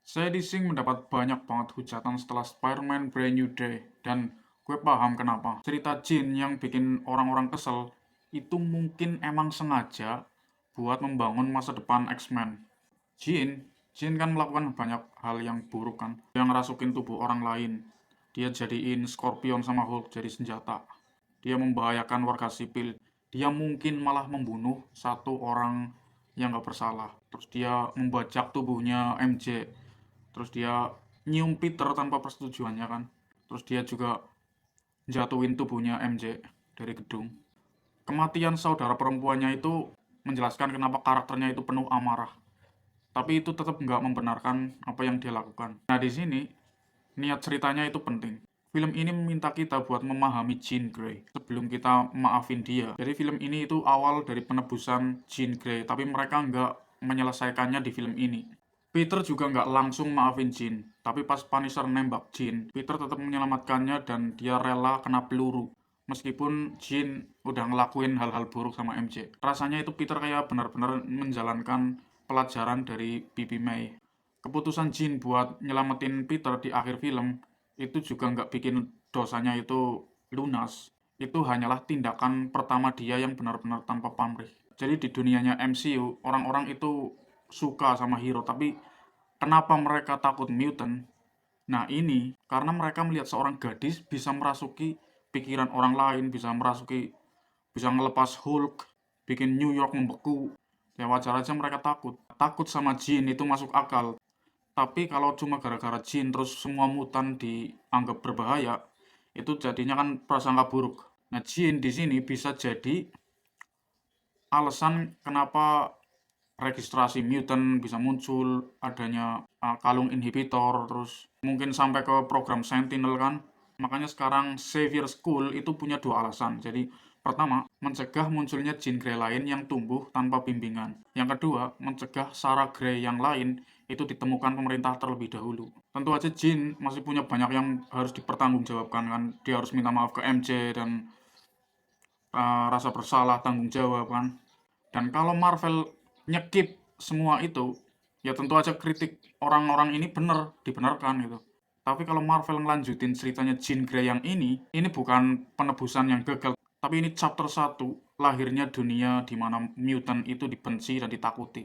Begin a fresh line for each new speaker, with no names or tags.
Saya di sini mendapat banyak banget hujatan setelah Spider-Man Brand New Day, dan gue paham kenapa. Cerita Jean yang bikin orang-orang kesel, itu mungkin emang sengaja buat membangun masa depan X-Men. Jean, Jean kan melakukan banyak hal yang buruk kan, yang ngerasukin tubuh orang lain. Dia jadiin Scorpion sama Hulk jadi senjata. Dia membahayakan warga sipil. Dia mungkin malah membunuh satu orang yang gak bersalah. Terus dia membajak tubuhnya MJ. Terus dia nyium Peter tanpa persetujuannya kan. Terus dia juga jatuhin tubuhnya MJ dari gedung. Kematian saudara perempuannya itu menjelaskan kenapa karakternya itu penuh amarah. Tapi itu tetap nggak membenarkan apa yang dia lakukan. Nah di sini niat ceritanya itu penting. Film ini meminta kita buat memahami Jean Grey sebelum kita maafin dia. Jadi film ini itu awal dari penebusan Jean Grey, tapi mereka nggak menyelesaikannya di film ini. Peter juga nggak langsung maafin Jean, tapi pas Punisher nembak Jean, Peter tetap menyelamatkannya dan dia rela kena peluru. Meskipun Jean udah ngelakuin hal-hal buruk sama MJ. Rasanya itu Peter kayak benar-benar menjalankan pelajaran dari Bibi May. Keputusan Jean buat nyelamatin Peter di akhir film itu juga nggak bikin dosanya itu lunas. Itu hanyalah tindakan pertama dia yang benar-benar tanpa pamrih. Jadi di dunianya MCU, orang-orang itu suka sama hero, tapi kenapa mereka takut mutant? Nah ini karena mereka melihat seorang gadis bisa merasuki pikiran orang lain, bisa ngelepas Hulk, bikin New York membeku. Ya wajar aja mereka takut. Takut sama Jean itu masuk akal. Tapi kalau cuma gara-gara Jean terus semua mutan dianggap berbahaya, itu jadinya kan prasangka buruk. Nah, Jean di sini bisa jadi alasan kenapa registrasi mutant bisa muncul, adanya kalung inhibitor, terus mungkin sampai ke program Sentinel kan. Makanya sekarang Xavier School itu punya dua alasan. Jadi pertama, mencegah munculnya Jean Grey lain yang tumbuh tanpa bimbingan. Yang kedua, mencegah Sarah Grey yang lain itu ditemukan pemerintah terlebih dahulu. Tentu aja Jean masih punya banyak yang harus dipertanggungjawabkan kan. Dia harus minta maaf ke MJ dan rasa bersalah, tanggung jawab kan. Dan kalau Marvel nyekip semua itu, ya tentu aja kritik orang-orang ini bener, dibenarkan gitu. Tapi kalau Marvel ngelanjutin ceritanya Jean Grey yang ini bukan penebusan yang gagal, tapi ini chapter 1 lahirnya dunia di mana mutant itu dibenci dan ditakuti.